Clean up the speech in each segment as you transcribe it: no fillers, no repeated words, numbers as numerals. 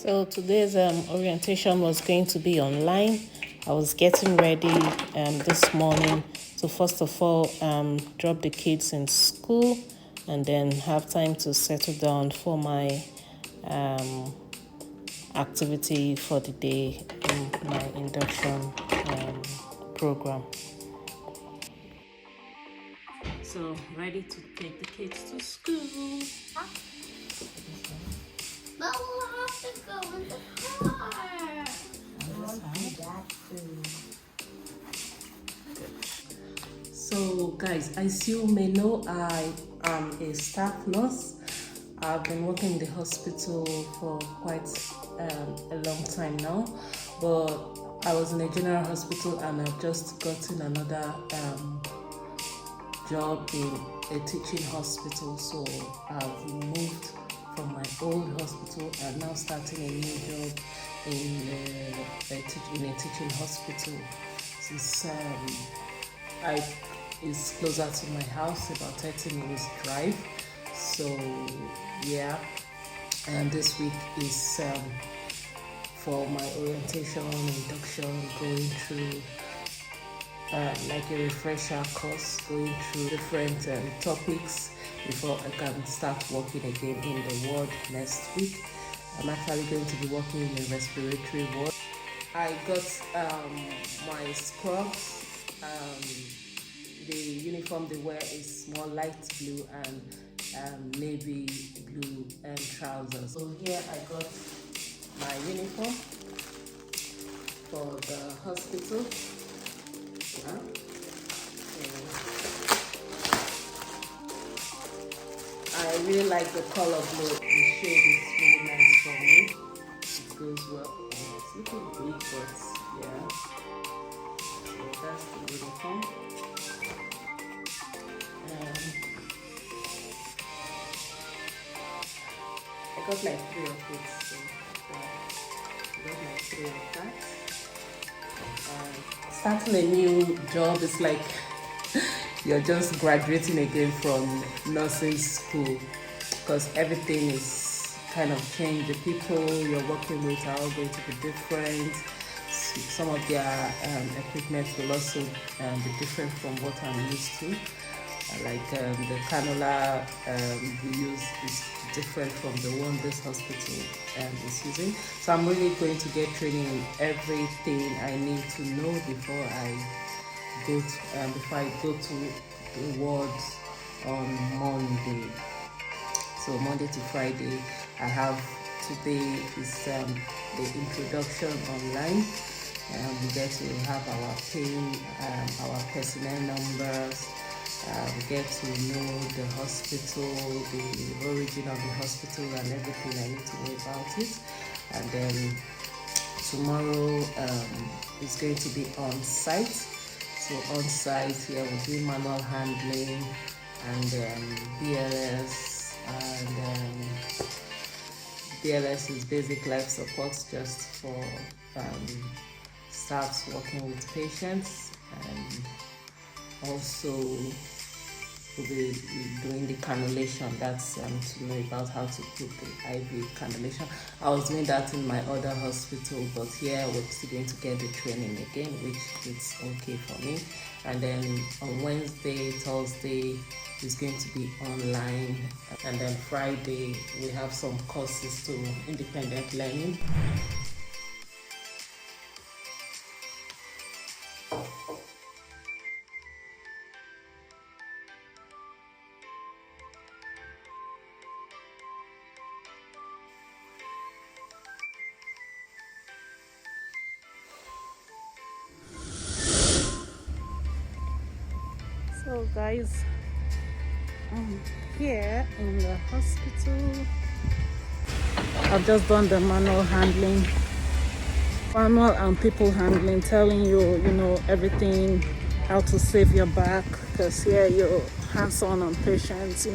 So today's orientation was going to be online. I was getting ready this morning to first of all drop the kids in school and then have time to settle down for my activity for the day in my induction program. So ready to take the kids to school. But we'll have to go in the car. So guys, as you may know, I am a staff nurse. I've been working in the hospital for quite a long time now, but I was in a general hospital and I've just gotten another job in a teaching hospital. So I've moved from my old hospital and now starting a new job in a teaching hospital. It's closer to my house, about 30 minutes drive. So yeah, and this week is for my orientation, induction, going through like a refresher course, going through different topics before I can start working again in the ward next week. I'm actually going to be working in a respiratory ward. I got my scrubs. The uniform they wear is more light blue and navy blue trousers. So here I got my uniform for the hospital. I really like the color blue. The shade is really nice for me. It goes well. It's looking big, but yeah. So that's the uniform. I got like 3 of it. So yeah. I got like 3 of that. Starting a new job is like you're just graduating again from nursing school because everything is kind of changed. The people you're working with are all going to be different. Some of their equipment will also be different from what I'm used to. Like the cannula we use is different from the one this hospital is using. So I'm really going to get training in everything I need to know before I go to the wards on Monday. So Monday to Friday, I have today is the introduction online. We get to have our PIN, our personnel numbers. We get to know the hospital, the origin of the hospital, and everything I need to know about it. And then tomorrow is going to be on site. So on site here we'll do manual handling and BLS, and BLS is basic life support, just for staffs working with patients, and also we'll be doing the cannulation. That's to know about how to put the IV cannulation. I was doing that in my other hospital, but here we're still going to get the training again, which is okay for me. And then on Wednesday, Thursday is going to be online, and then Friday we have some courses to independent learning. So guys, I'm here in the hospital. I've just done the manual and people handling, telling you everything, how to save your back, because here you're hands-on on patients,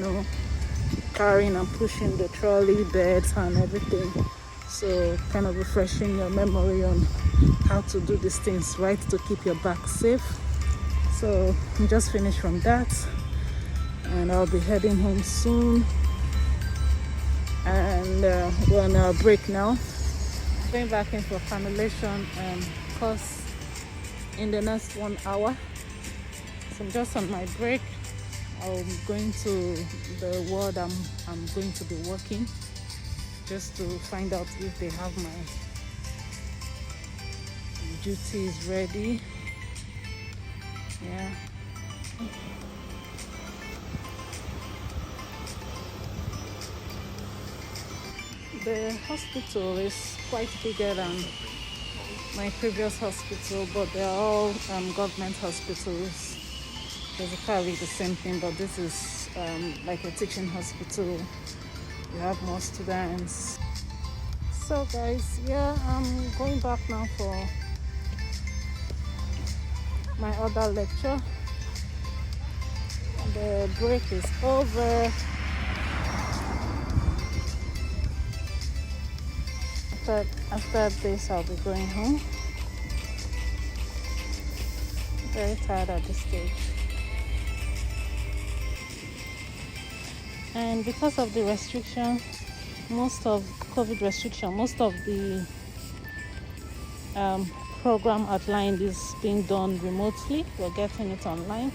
carrying and pushing the trolley beds and everything. So kind of refreshing your memory on how to do these things right to keep your back safe. So I'm just finished from that, and I'll be heading home soon. And we're on our break now. going back in for cannulation course in the next 1 hour. So I'm just on my break. I'm going to the ward I'm going to be working, just to find out if they have my duties ready. Yeah. The hospital is quite bigger than my previous hospital, but they're all government hospitals. Basically the same thing, but this is like a teaching hospital. You have more students. So guys, yeah, I'm going back now for my other lecture. The break is over. After this, I'll be going home. Very tired at this stage. And because of the restriction, most of the program outlined is being done remotely. We're getting it online,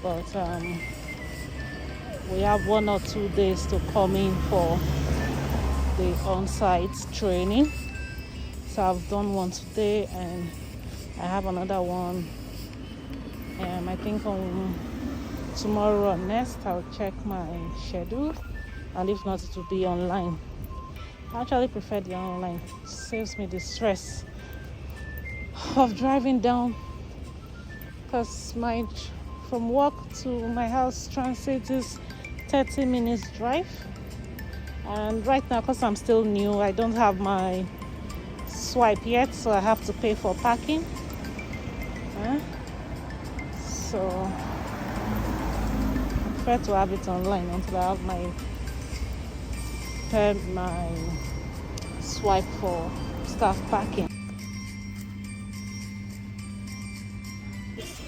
but we have 1 or 2 days to come in for the on-site training. So I've done one today, and I have another one. I think on tomorrow or next, I'll check my schedule, and if not, it will be online. I actually prefer the online. It saves me the stress of driving down, because from work to my house transit is 30 minutes drive. And right now, because I'm still new, I don't have my swipe yet, so I have to pay for parking. So I prefer to have it online until I have my swipe for staff parking.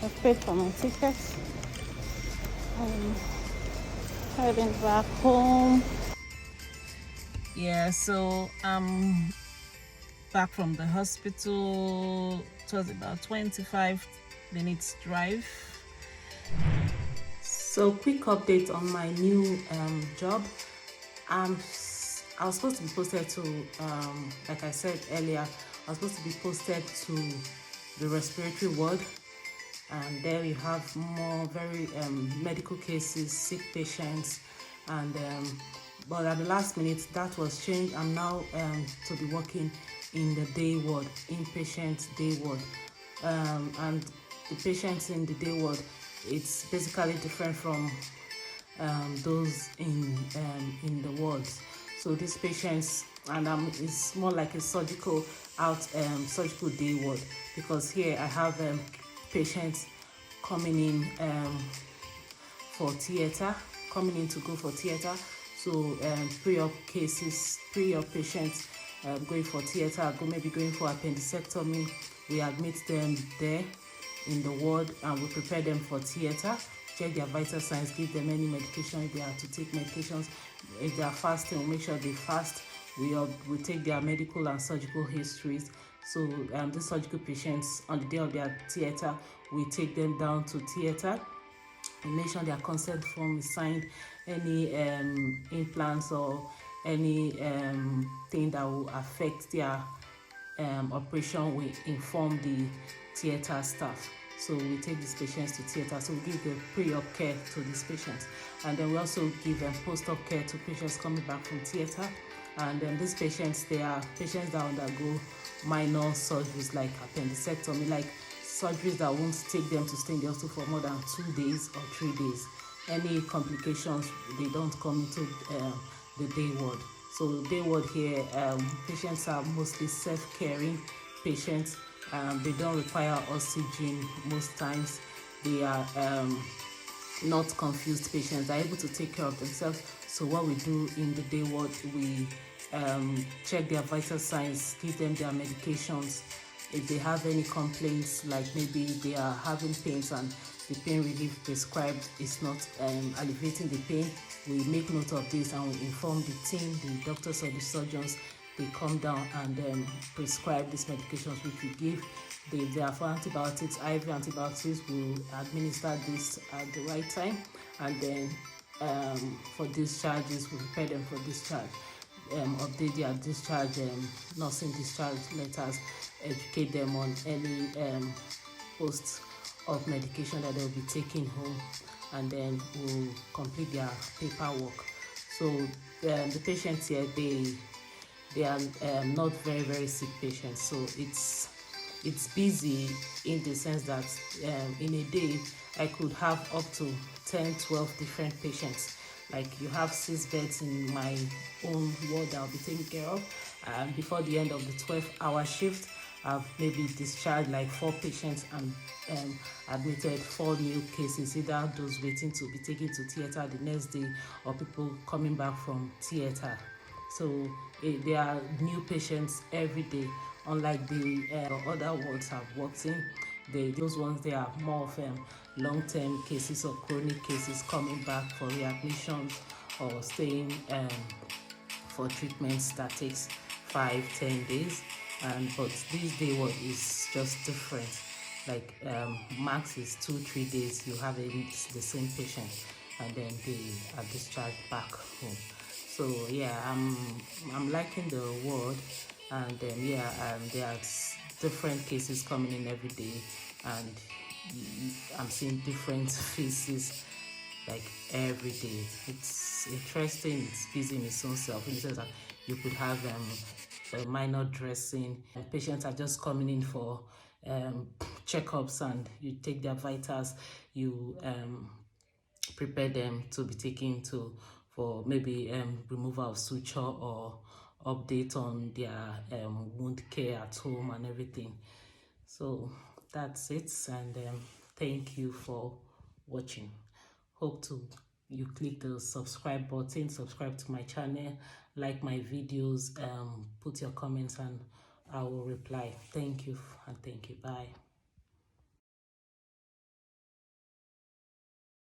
I've paid for my ticket. I'm heading back home. Yeah, so I'm back from the hospital. It was about 25 minutes drive. So quick update on my new job. I was supposed to be posted to, like I said earlier, I was supposed to be posted to the respiratory ward, and there we have more very medical cases, sick patients, and but at the last minute that was changed. I'm now to be working in the day ward, inpatient day ward, and the patients in the day ward, it's basically different from those in the wards. So these patients, and it's more like a surgical day ward, because here I have patients coming in for theater, coming in to go for theater. So pre-op patients going for theater, maybe going for appendicectomy. We admit them there in the ward, and we prepare them for theater, check their vital signs, give them any medication if they are to take medications. If they are fasting, we make sure they fast. We take their medical and surgical histories. So these surgical patients, on the day of their theater, we take them down to theater. We make sure their consent form is signed. Any implants or any thing that will affect their operation, we inform the theater staff. So we take these patients to theater. So we give the pre-op care to these patients, and then we also give post-op care to patients coming back from theater. And then these patients, they are patients that undergo minor surgeries like appendicectomy, like surgeries that won't take them to stay in the hospital for more than 2 days or 3 days. Any complications, they don't come into the day ward. So day ward here, patients are mostly self-caring patients. They don't require oxygen most times. They are not confused patients. They're able to take care of themselves. So what we do in the day ward, we check their vital signs, give them their medications. If they have any complaints, like maybe they are having pains and the pain relief prescribed is not alleviating the pain, we make note of this and we inform the team, the doctors or the surgeons they come down and prescribe these medications which we give. If they are for antibiotics, IV antibiotics, will administer this at the right time, and then for discharges, we prepare them for discharge, update their discharge, nursing discharge letters, educate them on any post of medication that they'll be taking home, and then we'll complete their paperwork. So the patients here, they are not very sick patients, so it's busy in the sense that in a day I could have up to 10-12 different patients. Like, you have 6 beds in my own ward that I'll be taking care of, and before the end of the 12-hour shift, I've maybe discharged like 4 patients and admitted 4 new cases, either those waiting to be taken to theatre the next day or people coming back from theatre. So there are new patients every day, unlike the other wards I've worked in. Those ones, they are more of long-term cases or chronic cases coming back for readmissions or staying for treatments that takes 5-10 days. But this day one is just different. Like max is 2-3 days, you have the same patient, and then they are discharged back home. So yeah, I'm liking the ward, and there are different cases coming in every day, and I'm seeing different faces like every day. It's interesting, it's busy in its own self, in the sense that you could have a minor dressing, and patients are just coming in for checkups, and you take their vitals, you prepare them to be taken to for maybe removal of suture or update on their wound care at home and everything. So that's it, and thank you for watching. Hope to you click the subscribe button, subscribe to my channel, like my videos, put your comments, and I will reply. Thank you, and thank you. Bye.